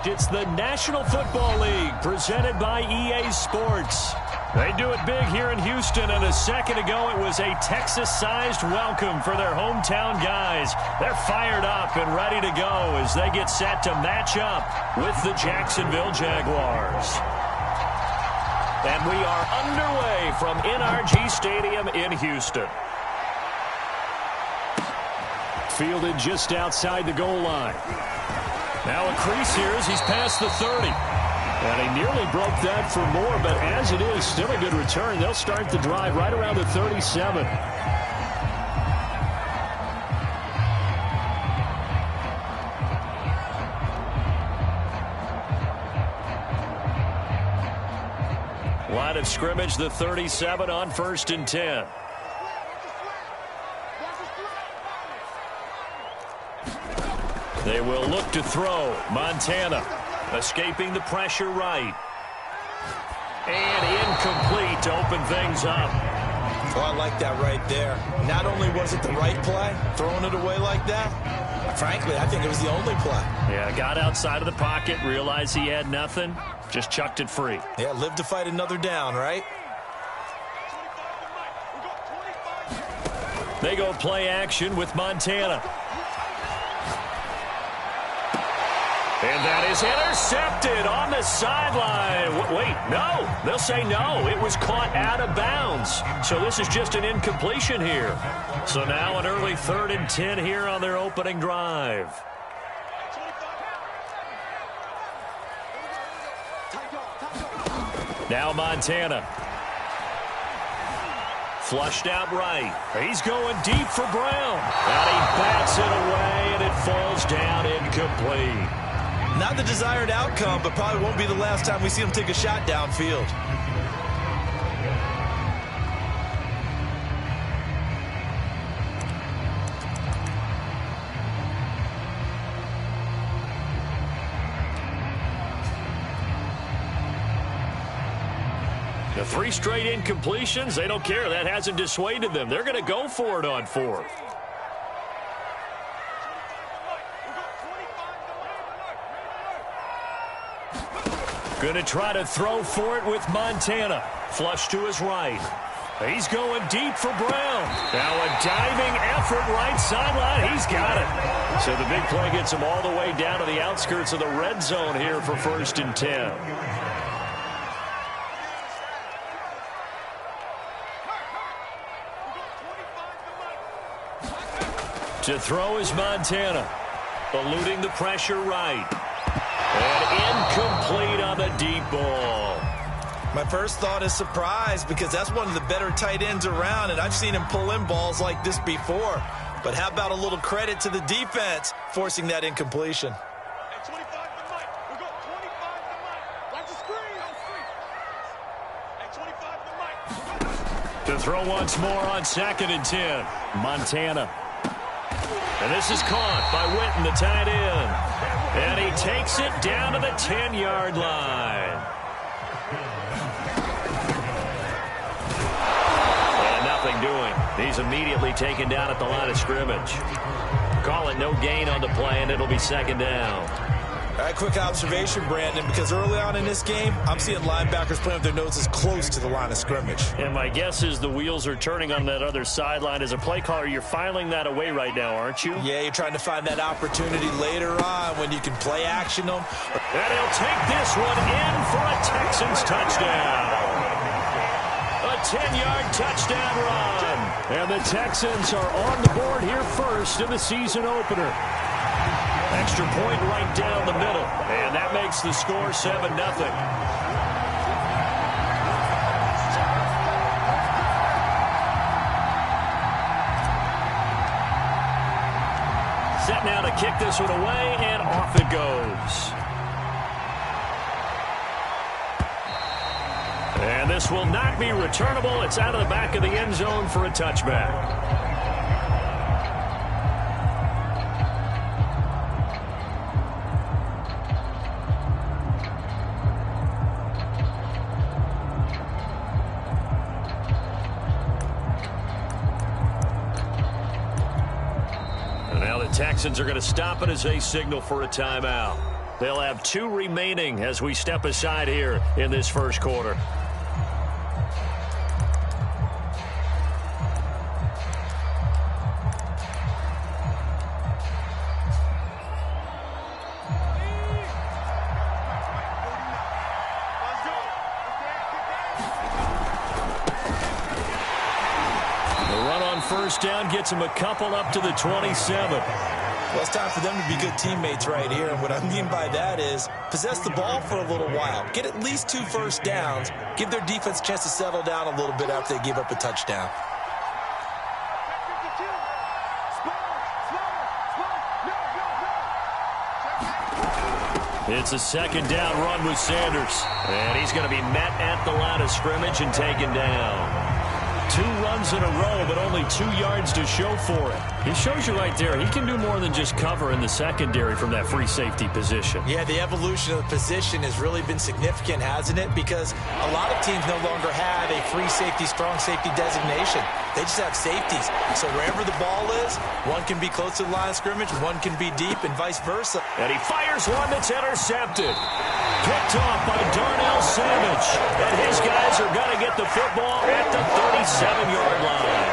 It's the National Football League presented by EA Sports. They do it big here in Houston, and a second ago it was a Texas-sized welcome for their hometown guys. They're fired up and ready to go as they get set to match up with the Jacksonville Jaguars. And we are underway from NRG Stadium in Houston. Fielded just outside the goal line. Now a crease here as he's past the 30. And he nearly broke that for more, but as it is, still a good return. They'll start the drive right around the 37. Line of scrimmage, the 37 on 1st and 10. They will look to throw. Montana escaping the pressure right. And incomplete to open things up. Oh, I like that right there. Not only was it the right play, throwing it away like that, frankly, I think it was the only play. Yeah, got outside of the pocket, realized he had nothing, just chucked it free. Yeah, live to fight another down, right? They go play action with Montana. And that is intercepted on the sideline. Wait, no. They'll say no. It was caught out of bounds. So this is just an incompletion here. So now an early 3rd and 10 here on their opening drive. Now Montana. Flushed out right. He's going deep for Brown. And he bats it away, and it falls down incomplete. Not the desired outcome, but probably won't be the last time we see him take a shot downfield. The 3 straight incompletions, they don't care. That hasn't dissuaded them. They're going to go for it on 4th. Going to try to throw for it with Montana. Flush to his right. He's going deep for Brown. Now a diving effort right sideline. He's got it. So the big play gets him all the way down to the outskirts of the red zone here for 1st and 10. To throw is Montana. Eluding the pressure right. And incomplete on the deep ball. My first thought is surprise because that's one of the better tight ends around, and I've seen him pull in balls like this before. But how about a little credit to the defense forcing that incompletion? To throw once more on 2nd and 10. Montana. And this is caught by Witten, the tight end. And he takes it down to the 10-yard line. And nothing doing. He's immediately taken down at the line of scrimmage. Call it no gain on the play, and it'll be 2nd down. All right, quick observation, Brandon, because early on in this game, I'm seeing linebackers playing with their noses close to the line of scrimmage. And my guess is the wheels are turning on that other sideline. As a play caller, you're filing that away right now, aren't you? Yeah, you're trying to find that opportunity later on when you can play action them. And he'll take this one in for a Texans touchdown. A 10-yard touchdown run. And the Texans are on the board here first in the season opener. Extra point right down the middle. And that makes the score 7-0. Set now to kick this one away, and off it goes. And this will not be returnable. It's out of the back of the end zone for a touchback. Texans are going to stop it as they signal for a timeout. They'll have 2 remaining as we step aside here in this first quarter. First down gets them a couple up to the 27. Well, it's time for them to be good teammates right here. And what I mean by that is possess the ball for a little while. Get at least 2 first downs. Give their defense a chance to settle down a little bit after they give up a touchdown. It's a second down run with Sanders. And he's going to be met at the line of scrimmage and taken down. 2 runs in a row, but only 2 yards to show for it. He shows you right there, he can do more than just cover in the secondary from that free safety position. Yeah, the evolution of the position has really been significant, hasn't it? Because a lot of teams no longer have a free safety, strong safety designation. They just have safeties. So wherever the ball is, one can be close to the line of scrimmage, one can be deep, and vice versa. And he fires one that's intercepted. Picked off by Darnell Savage. And his guys are going to get the football at the 37-yard line.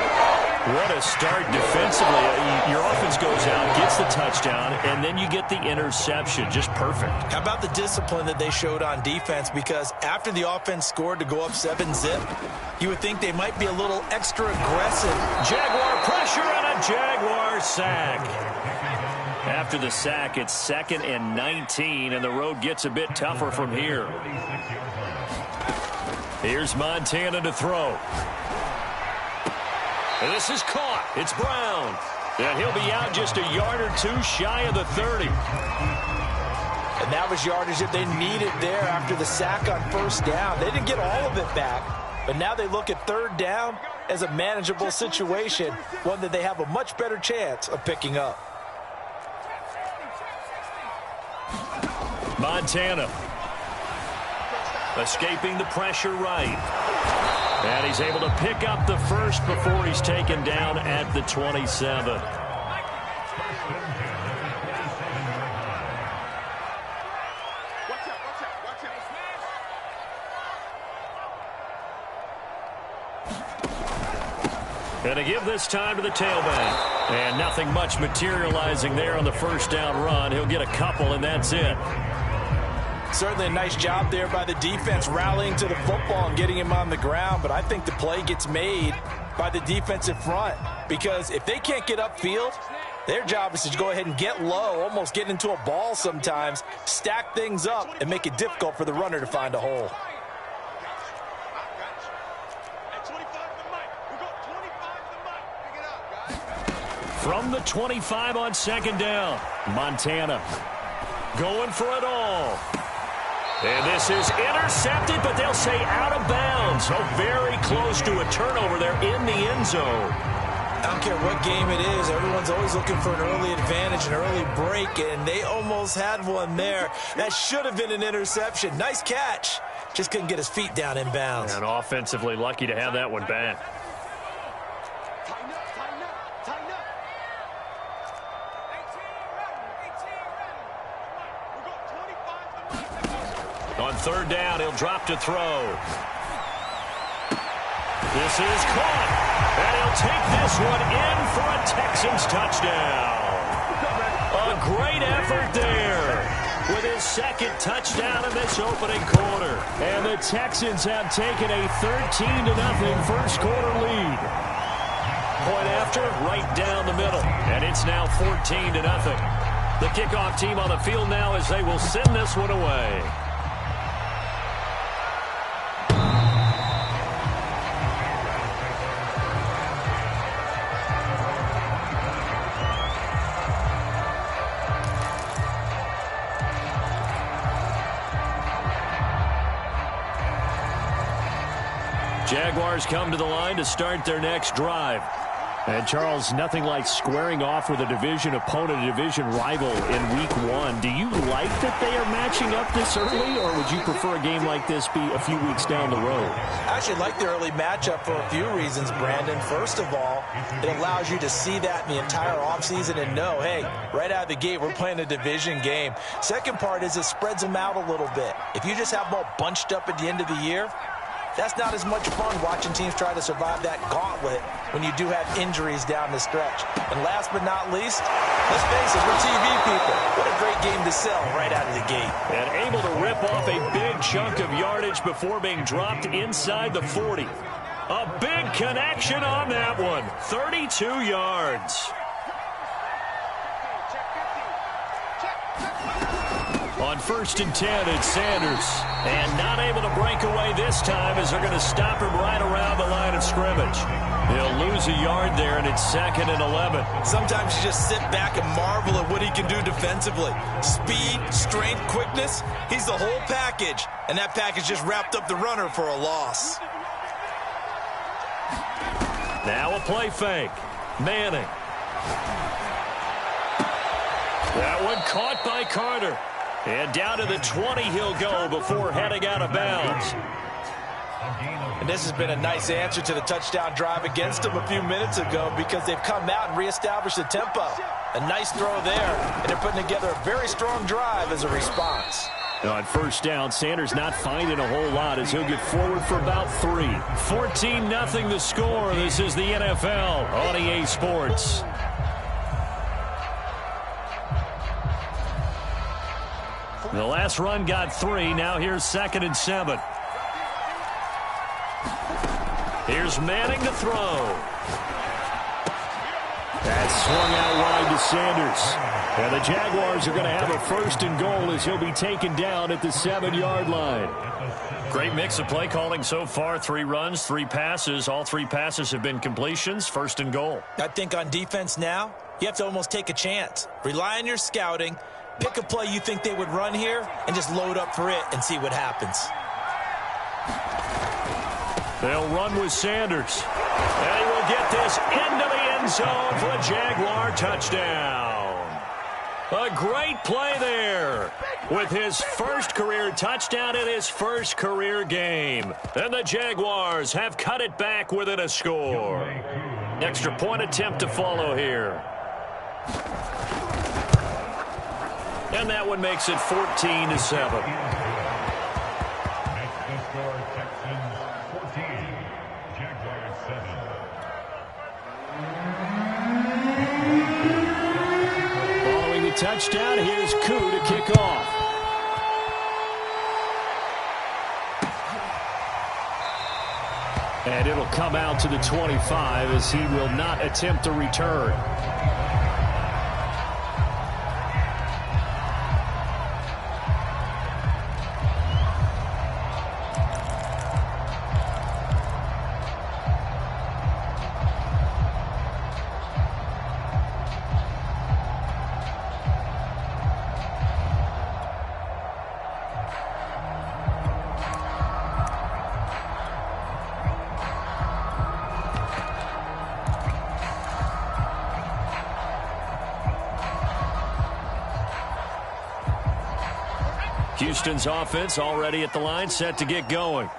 What a start defensively. Your offense goes out, gets the touchdown, and then you get the interception. Just perfect. How about the discipline that they showed on defense? Because after the offense scored to go up 7-zip, you would think they might be a little extra aggressive. Jaguar pressure and a Jaguar sack. After the sack, it's 2nd and 19, and the road gets a bit tougher from here. Here's Montana to throw. And this is caught. It's Brown. And he'll be out just a yard or 2 shy of the 30. And that was yardage that they needed there after the sack on first down. They didn't get all of it back, but now they look at 3rd down as a manageable situation, one that they have a much better chance of picking up. Montana escaping the pressure right. And he's able to pick up the first before he's taken down at the 27. And to give this time to the tailback. And nothing much materializing there on the first down run. He'll get a couple, and that's it. Certainly a nice job there by the defense rallying to the football and getting him on the ground, but I think the play gets made by the defensive front because if they can't get upfield, their job is to go ahead and get low, almost get into a ball sometimes, stack things up, and make it difficult for the runner to find a hole. From the 25 on 2nd down, Montana going for it all. And this is intercepted, but they'll say out of bounds. So very close to a turnover there in the end zone. I don't care what game it is. Everyone's always looking for an early advantage, an early break, and they almost had one there. That should have been an interception. Nice catch. Just couldn't get his feet down in bounds. And offensively lucky to have that one back. On 3rd down, he'll drop to throw. This is caught. And he'll take this one in for a Texans touchdown. A great effort there with his 2nd touchdown in this opening quarter. And the Texans have taken a 13-0 first quarter lead. Point after, right down the middle. And it's now 14-0. The kickoff team on the field now as they will send this one away. Jaguars come to the line to start their next drive. And, Charles, nothing like squaring off with a division opponent, a division rival in Week 1. Do you like that they are matching up this early, or would you prefer a game like this be a few weeks down the road? I actually like the early matchup for a few reasons, Brandon. First of all, it allows you to see that in the entire offseason and know, hey, right out of the gate, we're playing a division game. Second part is it spreads them out a little bit. If you just have them all bunched up at the end of the year, that's not as much fun watching teams try to survive that gauntlet when you do have injuries down the stretch. And last but not least, let's face it, we're TV people. What a great game to sell right out of the gate. And able to rip off a big chunk of yardage before being dropped inside the 40. A big connection on that one. 32 yards. On 1st and 10, it's Sanders. And not able to break away this time as they're going to stop him right around the line of scrimmage. He'll lose a yard there, and it's 2nd and 11. Sometimes you just sit back and marvel at what he can do defensively. Speed, strength, quickness, he's the whole package. And that package just wrapped up the runner for a loss. Now a play fake. Manning. That one caught by Carter. And down to the 20 he'll go before heading out of bounds. And this has been a nice answer to the touchdown drive against them a few minutes ago because they've come out and reestablished the tempo. A nice throw there, and they're putting together a very strong drive as a response. On 1st down, Sanders not finding a whole lot as he'll get forward for about 3. 14-0 the score. This is the NFL on EA Sports. The last run got 3. Now here's 2nd and 7. Here's Manning to throw. That's swung out wide to Sanders. And the Jaguars are going to have a 1st and goal as he'll be taken down at the 7-yard line. Great mix of play calling so far. 3 runs, 3 passes. All 3 passes have been completions. 1st and goal. I think on defense now, you have to almost take a chance. Rely on your scouting. Pick a play you think they would run here and just load up for it and see what happens. They'll run with Sanders. And he will get this into the end zone for a Jaguar touchdown. A great play there with his first career touchdown in his first career game. And the Jaguars have cut it back within a score. Extra point attempt to follow here. And that one makes it 14-7. Touchdown. Here's Koo to kick off. And it'll come out to the 25 as he will not attempt to return. Houston's offense already at the line, set to get going.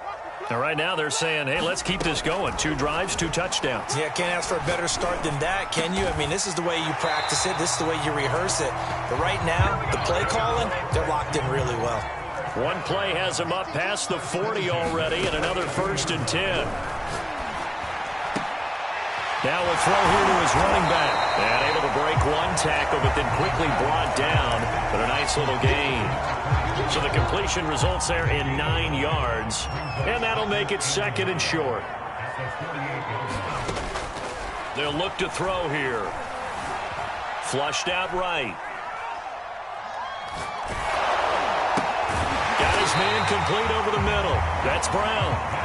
And right now they're saying, hey, let's keep this going. 2 drives, 2 touchdowns. Yeah, can't ask for a better start than that, can you? I mean, this is the way you practice it. This is the way you rehearse it. But right now, the play calling, they're locked in really well. One play has him up past the 40 already, and another 1st and 10. Now we'll throw here to his running back. And able to break 1 tackle, but then quickly brought down. But a nice little gain. So the completion results there in 9 yards. And that'll make it 2nd and short. They'll look to throw here. Flushed out right. Got his man complete over the middle. That's Brown.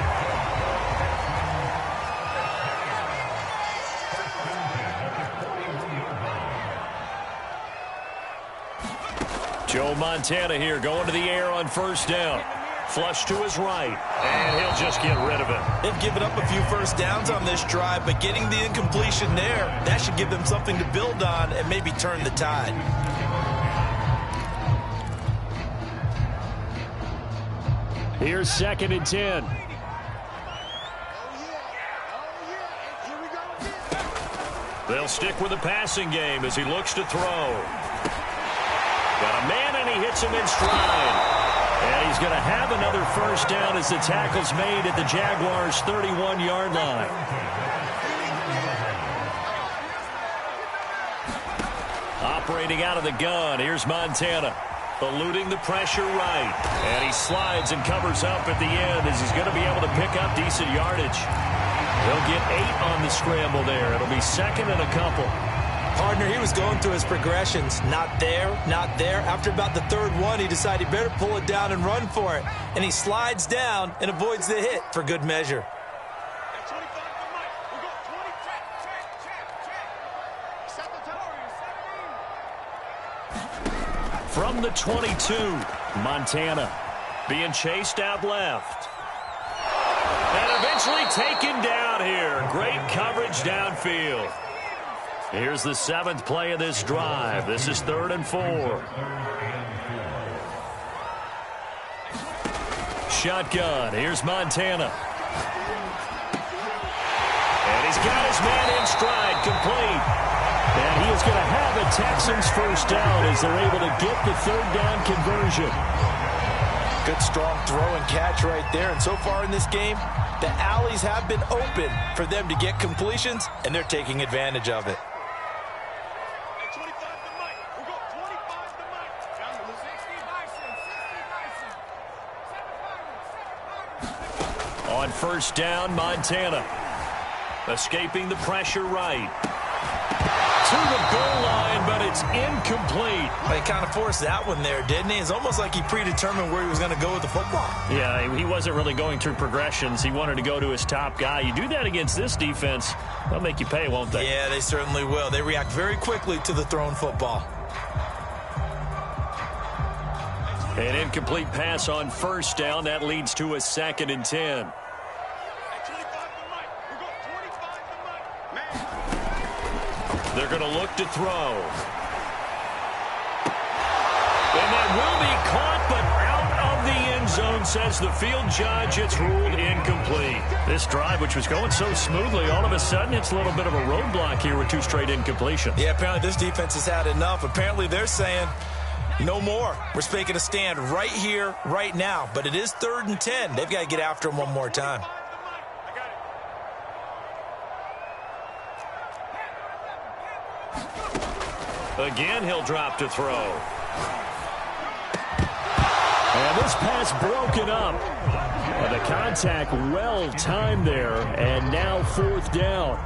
Joe Montana here going to the air on 1st down. Flush to his right, and he'll just get rid of it. They've given up a few first downs on this drive, but getting the incompletion there, that should give them something to build on and maybe turn the tide. Here's 2nd and 10. They'll stick with the passing game as he looks to throw. Got a man, and he hits him in stride. And he's going to have another first down as the tackle's made at the Jaguars' 31-yard line. Operating out of the gun, here's Montana. Eluding the pressure right. And he slides and covers up at the end as he's going to be able to pick up decent yardage. He'll get 8 on the scramble there. It'll be 2nd and a couple. Partner, he was going through his progressions. Not there, not there. After about the 3rd one, he decided he better pull it down and run for it. And he slides down and avoids the hit for good measure. From the 22, Montana being chased out left. And eventually taken down here. Great coverage downfield. Here's the 7th play of this drive. This is 3rd and 4. Shotgun. Here's Montana. And he's got his man in stride, complete. And he is going to have a Texans first down as they're able to get the 3rd down conversion. Good strong throw and catch right there. And so far in this game, the alleys have been open for them to get completions, and they're taking advantage of it. On first down, Montana escaping the pressure right. To the goal line, but it's incomplete. He kind of forced that one there, didn't he? It's almost like he predetermined where he was going to go with the football. Yeah, he wasn't really going through progressions. He wanted to go to his top guy. You do that against this defense, they'll make you pay, won't they? Yeah, they certainly will. They react very quickly to the thrown football. An incomplete pass on first down. That leads to a 2nd and 10. They're going to look to throw. And that will be caught, but out of the end zone, says the field judge. It's ruled incomplete. This drive, which was going so smoothly, all of a sudden it's a little bit of a roadblock here with 2 straight incompletions. Yeah, apparently this defense has had enough. Apparently they're saying no more. We're making a stand right here, right now. But it is 3rd and 10. They've got to get after him one more time. Again, he'll drop to throw. And this pass broken up. The contact well timed there, and now 4th down.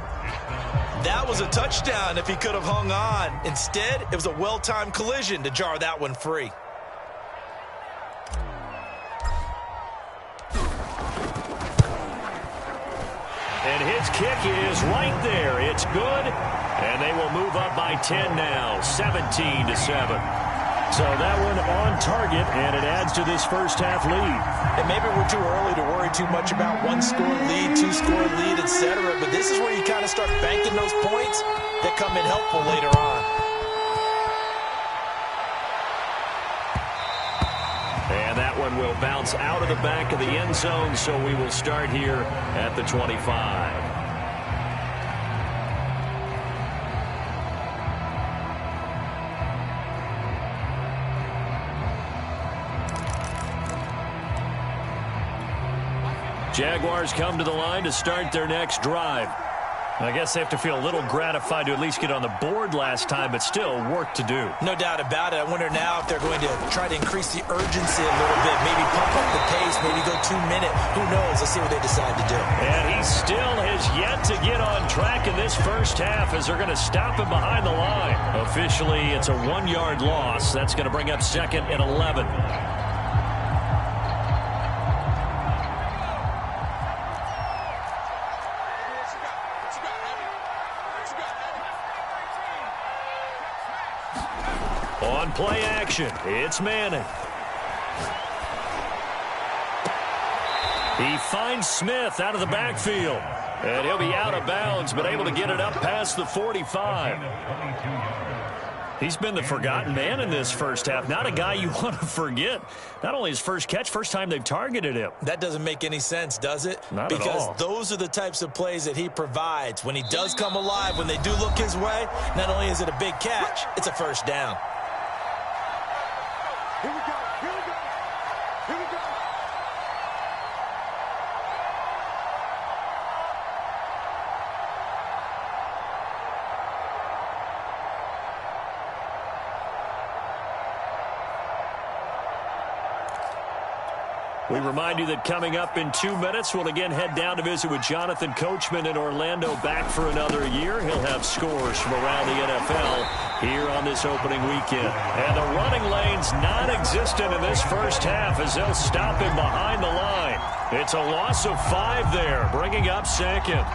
That was a touchdown if he could have hung on. Instead, it was a well-timed collision to jar that one free. And his kick is right there. It's good. And they will move up by 10 now, 17-7. So that one on target, and it adds to this first half lead. And maybe we're too early to worry too much about 1-score lead, 2-score lead, etc. But this is where you kind of start banking those points that come in helpful later on. And that one will bounce out of the back of the end zone, so we will start here at the 25. Jaguars come to the line to start their next drive. I guess they have to feel a little gratified to at least get on the board last time, but still work to do. No doubt about it. I wonder now if they're going to try to increase the urgency a little bit, maybe pump up the pace, maybe go 2-minute. Who knows? Let's see what they decide to do. And he still has yet to get on track in this first half as they're going to stop him behind the line. Officially, it's a 1-yard loss. That's going to bring up 2nd and 11. On play action, it's Manning. He finds Smith out of the backfield. And he'll be out of bounds, but able to get it up past the 45. He's been the forgotten man in this first half. Not a guy you want to forget. Not only his first catch, first time they've targeted him. That doesn't make any sense, does it? Not at all. Because those are the types of plays that he provides. When he does come alive, when they do look his way, not only is it a big catch, it's a first down. Here we go. Here we go. Here we go. We remind you that coming up in 2 minutes, we'll again head down to visit with Jonathan Coachman in Orlando, back for another year. He'll have scores from around the NFL here on this opening weekend. And the running lane's non-existent in this first half as they'll stop him behind the line. It's a loss of 5 there, bringing up second.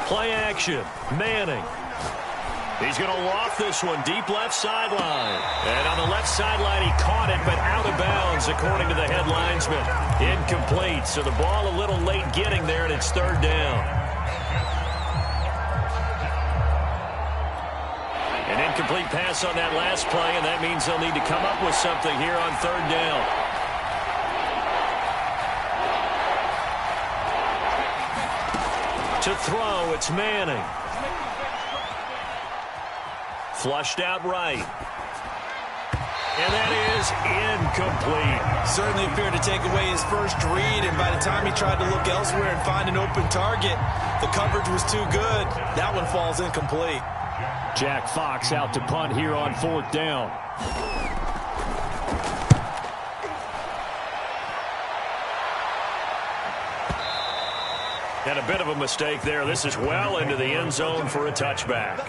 Play action. Manning. He's going to loft this one deep left sideline. And on the left sideline, he caught it, but out of bounds, according to the head linesman. Incomplete, so the ball a little late getting there, and it's third down. An incomplete pass on that last play, and that means they'll need to come up with something here on third down. To throw, it's Manning. Flushed out right. And that is incomplete. Certainly appeared to take away his first read, and by the time he tried to look elsewhere and find an open target, the coverage was too good. That one falls incomplete. Jack Fox out to punt here on fourth down. And a bit of a mistake there. This is well into the end zone for a touchback.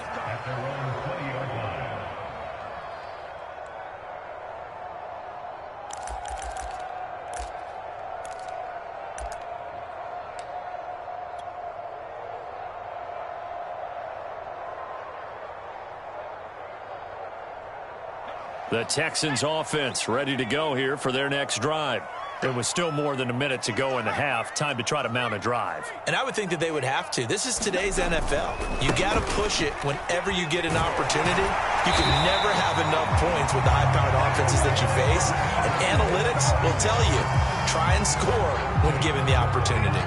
The Texans offense ready to go here for their next drive. There was still more than a minute to go in the half. Time to try to mount a drive. And I would think that they would have to. This is today's NFL. You got to push it whenever you get an opportunity. You can never have enough points with the high-powered offenses that you face. And analytics will tell you, try and score when given the opportunity.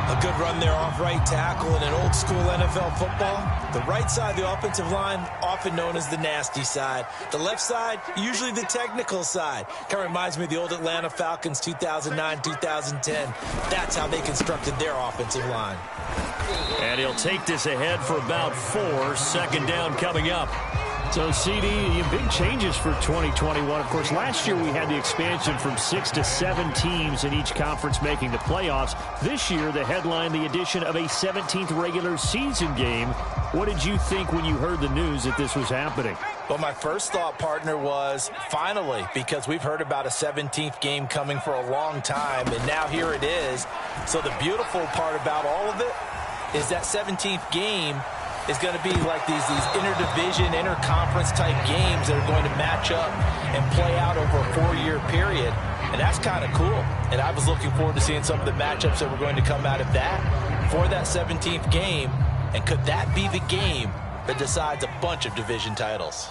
A good run there off right tackle in an old-school NFL football. The right side of the offensive line, often known as the nasty side. The left side, usually the technical side. Kind of reminds me of the old Atlanta Falcons 2009-2010. That's how they constructed their offensive line. And he'll take this ahead for about 4. Second down coming up. So, CD, big changes for 2021. Of course, last year we had the expansion from 6 to 7 teams in each conference making the playoffs. This year, the headline, the addition of a 17th regular season game. What did you think when you heard the news that this was happening? Well, my first thought, partner, was finally, because we've heard about a 17th game coming for a long time, and now here it is. So the beautiful part about all of it is that 17th game is going to be like these interdivision, interconference type games that are going to match up and play out over a 4-year period. And that's kind of cool. And I was looking forward to seeing some of the matchups that were going to come out of that for that 17th game. And could that be the game that decides a bunch of division titles?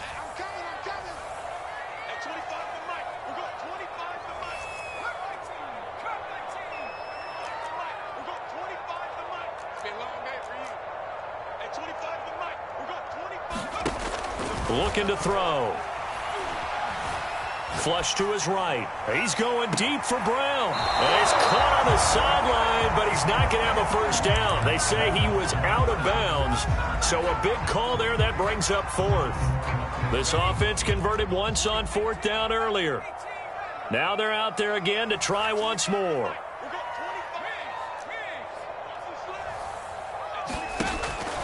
Looking to throw. Flush to his right. He's going deep for Brown. And he's caught on the sideline, but he's not going to have a first down. They say he was out of bounds. So a big call there that brings up 4th. This offense converted once on 4th down earlier. Now they're out there again to try once more.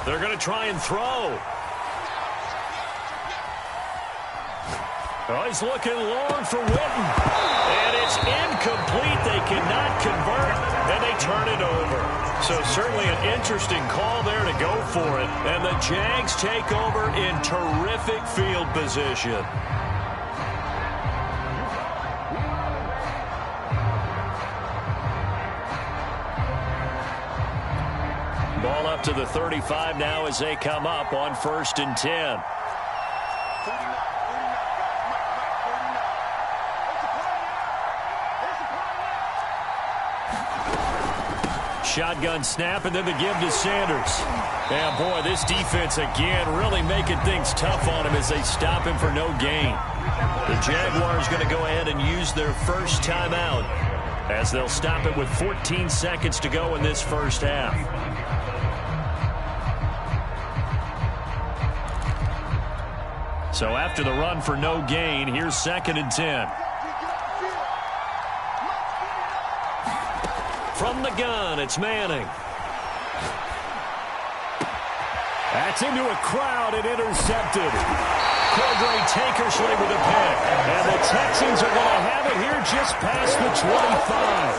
They're going to try and throw. Oh, he's looking long for Witten. And it's incomplete. They cannot convert, and they turn it over. So certainly an interesting call there to go for it. And the Jags take over in terrific field position. Ball up to the 35 now as they come up on 1st and 10. Shotgun snap, and then the give to Sanders. And, boy, this defense again really making things tough on him as they stop him for no gain. The Jaguars going to go ahead and use their first timeout as they'll stop it with 14 seconds to go in this first half. So after the run for no gain, here's 2nd and 10. From the gun, it's Manning. That's into a crowd and intercepted. Cordray Tankersley with a pick. And the Texans are going to have it here just past the 25.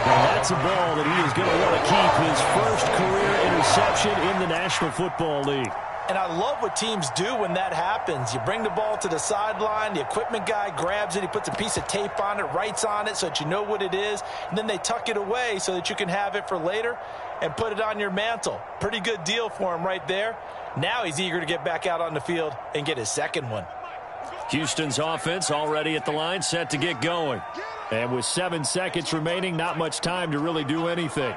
And that's a ball that he is going to want to keep, his first career interception in the National Football League. And I love what teams do when that happens. You bring the ball to the sideline, the equipment guy grabs it, he puts a piece of tape on it, writes on it so that you know what it is, and then they tuck it away so that you can have it for later and put it on your mantle. Pretty good deal for him right there. Now he's eager to get back out on the field and get his second one. Houston's offense already at the line, set to get going. And with 7 seconds remaining, not much time to really do anything.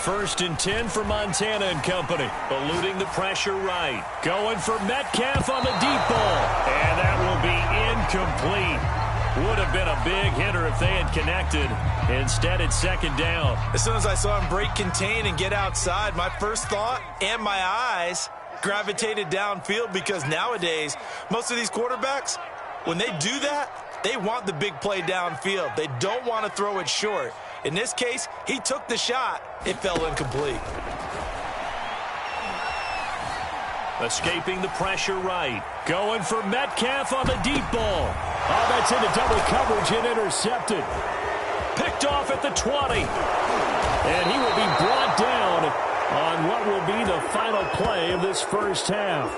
1st and 10 for Montana and company. Eluding the pressure right. Going for Metcalf on the deep ball. And that will be incomplete. Would have been a big hitter if they had connected. Instead, it's 2nd down. As soon as I saw him break contain and get outside, my first thought and my eyes gravitated downfield, because nowadays, most of these quarterbacks, when they do that, they want the big play downfield. They don't want to throw it short. In this case, he took the shot. It fell incomplete. Escaping the pressure right. Going for Metcalf on the deep ball. Oh, that's into double coverage and intercepted. Picked off at the 20. And he will be brought down on what will be the final play of this first half.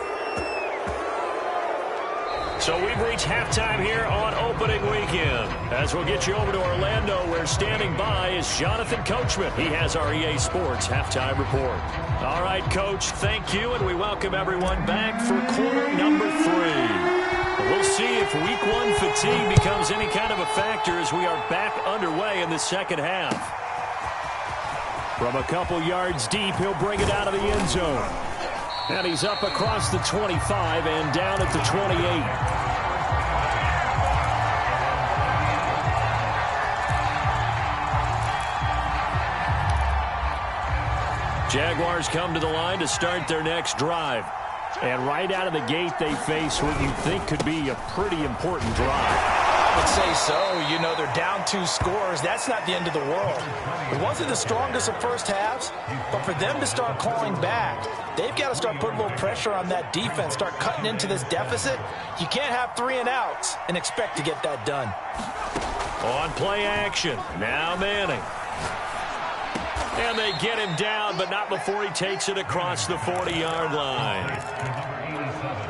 So we've reached halftime here on opening weekend. As we'll get you over to Orlando, where standing by is Jonathan Coachman. He has our EA Sports halftime report. All right, Coach, thank you, and we welcome everyone back for quarter number 3. We'll see if week 1 fatigue becomes any kind of a factor as we are back underway in the second half. From a couple yards deep, he'll bring it out of the end zone. And he's up across the 25 and down at the 28. Jaguars come to the line to start their next drive. And right out of the gate, they face what you think could be a pretty important drive. I would say so. You know, they're down 2 scores. That's not the end of the world. It wasn't the strongest of first halves, but for them to start clawing back, they've got to start putting a little pressure on that defense, start cutting into this deficit. You can't have 3 and outs and expect to get that done. On play action, now Manning. And they get him down, but not before he takes it across the 40-yard line.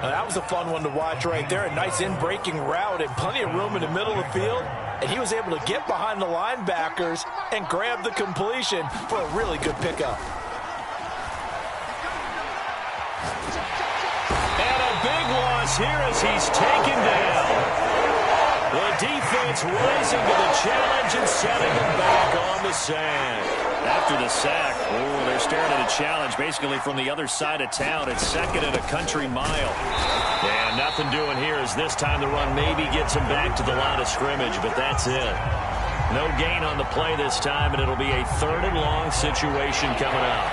That was a fun one to watch right there. A nice in-breaking route and plenty of room in the middle of the field. And he was able to get behind the linebackers and grab the completion for a really good pickup. And a big loss here as he's taken down. The defense rising to the challenge and setting him back on the sack. After the sack, they're staring at a challenge basically from the other side of town. It's 2nd and a country mile. And nothing doing here as this time the run maybe gets him back to the line of scrimmage, but that's it. No gain on the play this time, and it'll be a 3rd and long situation coming up.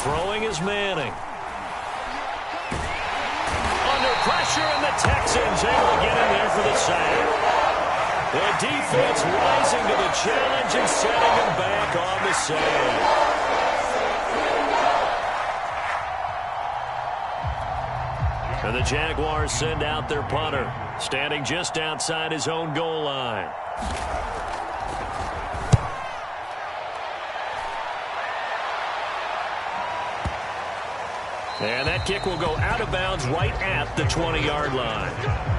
Throwing is Manning. Under pressure, and the Texans able to get in there for the sack. The defense rising to the challenge and setting him back on the sack. And the Jaguars send out their punter, standing just outside his own goal line. And that kick will go out of bounds right at the 20-yard line.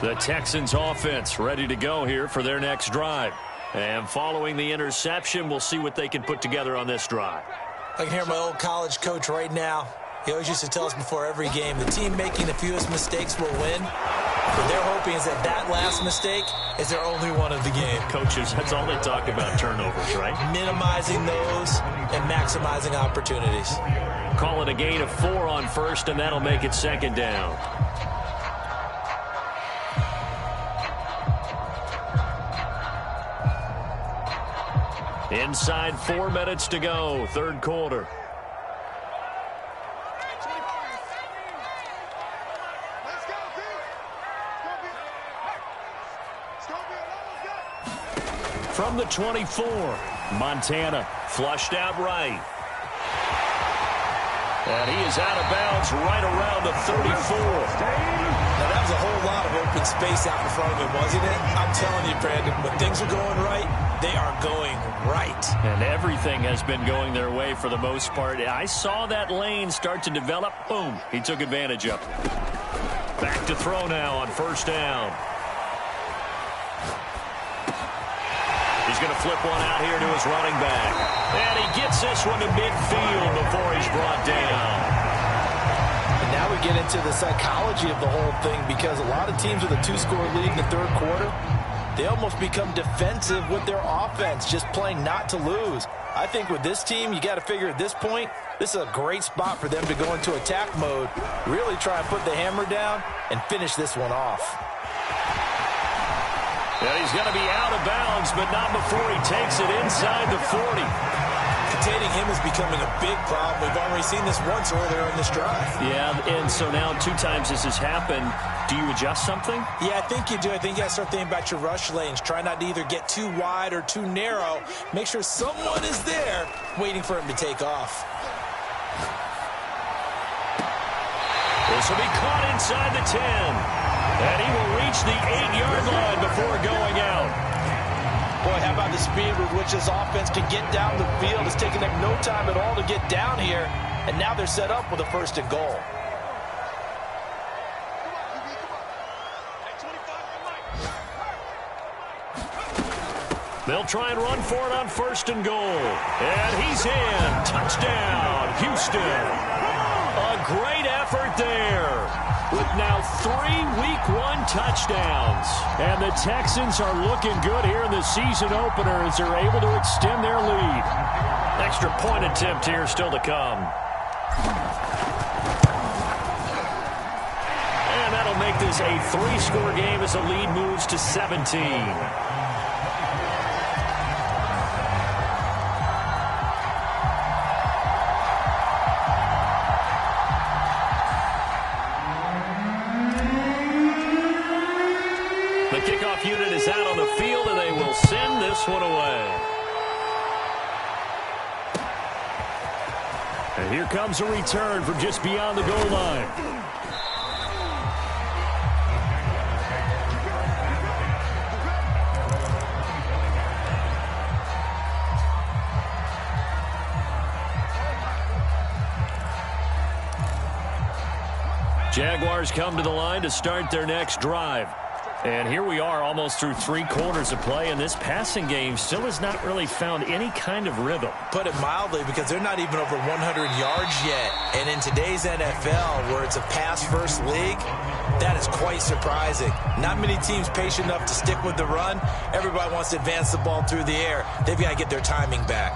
The Texans offense ready to go here for their next drive. And following the interception, we'll see what they can put together on this drive. I can hear my old college coach right now. He always used to tell us before every game, the team making the fewest mistakes will win. What they're hoping is that last mistake is their only one of the game. Coaches, that's all they talk about, turnovers, right? Minimizing those and maximizing opportunities. Call it a gain of 4 on first, and that'll make it second down. Inside 4 minutes to go, third quarter. From the 24, Montana flushed out right. And he is out of bounds right around the 34. Now, that was a whole lot of open space out in front of him, wasn't it? I'm telling you, Brandon, when things are going right, they are going right. And everything has been going their way for the most part. I saw that lane start to develop. Boom. He took advantage of it. Back to throw now on first down. He's going to flip one out here to his running back. And he gets this one to midfield before he's brought down. And now we get into the psychology of the whole thing, because a lot of teams with a 2-score lead in the third quarter, they almost become defensive with their offense, just playing not to lose. I think with this team, you got to figure at this point, this is a great spot for them to go into attack mode, really try and put the hammer down and finish this one off. Yeah, he's going to be out of bounds, but not before he takes it inside the 40. Containing him is becoming a big problem. We've already seen this once earlier in this drive. Yeah, and so now 2 times this has happened. Do you adjust something? Yeah, I think you do. I think you got to start thinking about your rush lanes. Try not to either get too wide or too narrow. Make sure someone is there waiting for him to take off. This will be caught inside the 10. And he will reach the 8-yard line before going out. Boy, how about the speed with which this offense can get down the field? It's taking them no time at all to get down here. And now they're set up with a 1st and goal. They'll try and run for it on 1st and goal. And he's in. Touchdown, Houston. A great effort there. With now 3 Week 1 touchdowns. And the Texans are looking good here in the season opener as they're able to extend their lead. Extra point attempt here still to come. And that'll make this a 3-score game as the lead moves to 17. The kickoff unit is out on the field, and they will send this one away. And here comes a return from just beyond the goal line. Jaguars come to the line to start their next drive. And here we are almost through 3 quarters of play, and this passing game still has not really found any kind of rhythm. Put it mildly, because they're not even over 100 yards yet. And in today's NFL, where it's a pass-first league, that is quite surprising. Not many teams patient enough to stick with the run. Everybody wants to advance the ball through the air. They've got to get their timing back.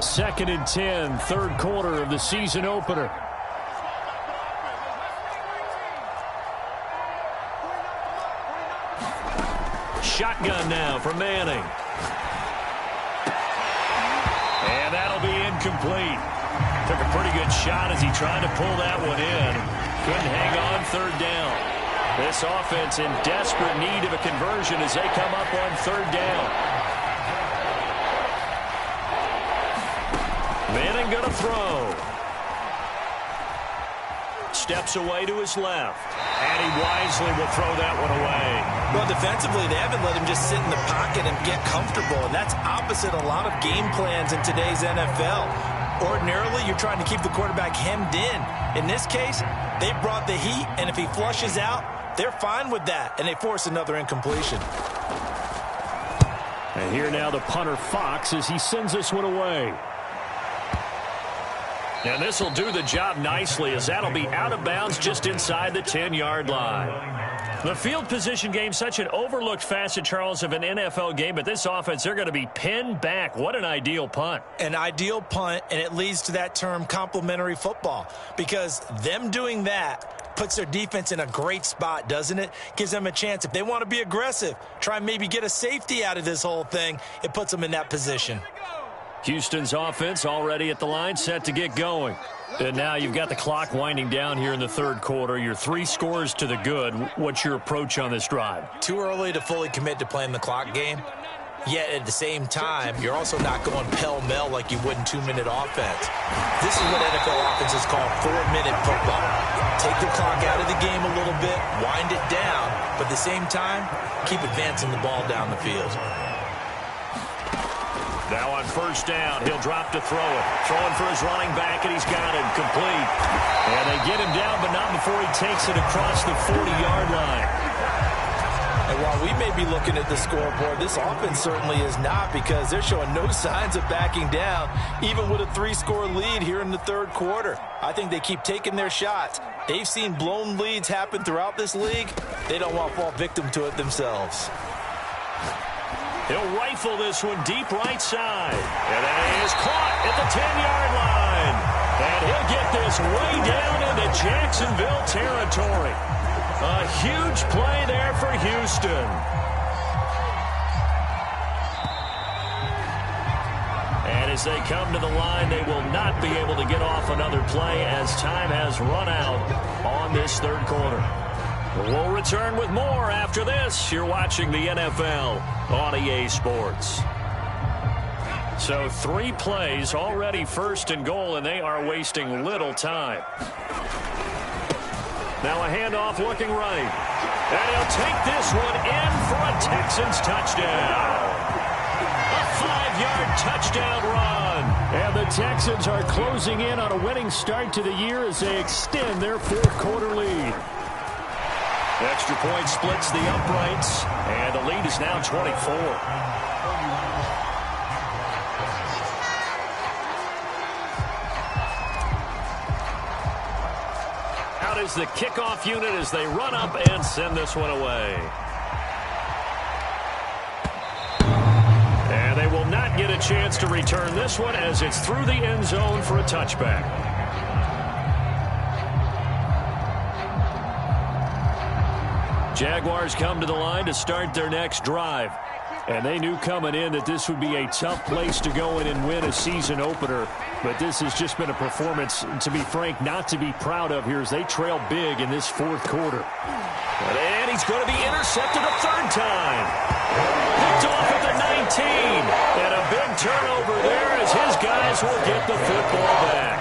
2nd and 10, third quarter of the season opener. Shotgun now for Manning. And that'll be incomplete. Took a pretty good shot as he tried to pull that one in. Couldn't hang on, third down. This offense in desperate need of a conversion as they come up on third down. Manning going to throw. Steps away to his left. And he wisely will throw that one away. Well, defensively, they haven't let him just sit in the pocket and get comfortable. And that's opposite a lot of game plans in today's NFL. Ordinarily, you're trying to keep the quarterback hemmed in. In this case, they brought the heat, and if he flushes out, they're fine with that, and they force another incompletion. And here now the punter Fox as he sends this one away. And this will do the job nicely as that'll be out of bounds just inside the 10-yard line. The field position game, such an overlooked facet, Charles, of an NFL game, but this offense, they're going to be pinned back. What an ideal punt. An ideal punt, and it leads to that term complementary football, because them doing that puts their defense in a great spot, doesn't it? Gives them a chance. If they want to be aggressive, try and maybe get a safety out of this whole thing, it puts them in that position. Houston's offense already at the line, set to get going. And now you've got the clock winding down here in the third quarter. You're 3 scores to the good. What's your approach on this drive? Too early to fully commit to playing the clock game. Yet at the same time, you're also not going pell-mell like you would in 2-minute offense. This is what NFL offenses call 4-minute football. Take the clock out of the game a little bit, wind it down, but at the same time, keep advancing the ball down the field. Now on first down, he'll drop to throw it. Throwing for his running back, and he's got it complete. And they get him down, but not before he takes it across the 40-yard line. And while we may be looking at the scoreboard, this offense certainly is not, because they're showing no signs of backing down, even with a 3-score lead here in the third quarter. I think they keep taking their shots. They've seen blown leads happen throughout this league. They don't want to fall victim to it themselves. He'll rifle this one deep right side. And it is caught at the 10-yard line. And he'll get this way down into Jacksonville territory. A huge play there for Houston. And as they come to the line, they will not be able to get off another play as time has run out on this third quarter. We'll return with more after this. You're watching the NFL on EA Sports. So 3 plays already first and goal, and they are wasting little time. Now a handoff looking right. And he'll take this one in for a Texans touchdown. A 5-yard touchdown run. And the Texans are closing in on a winning start to the year as they extend their fourth quarter lead. Extra point splits the uprights, and the lead is now 24. Out is the kickoff unit as they run up and send this one away. And they will not get a chance to return this one as it's through the end zone for a touchback. Jaguars come to the line to start their next drive. And they knew coming in that this would be a tough place to go in and win a season opener. But this has just been a performance, to be frank, not to be proud of here as they trail big in this fourth quarter. And he's going to be intercepted a third time. Picked off at the 19. And a big turnover there as his guys will get the football back.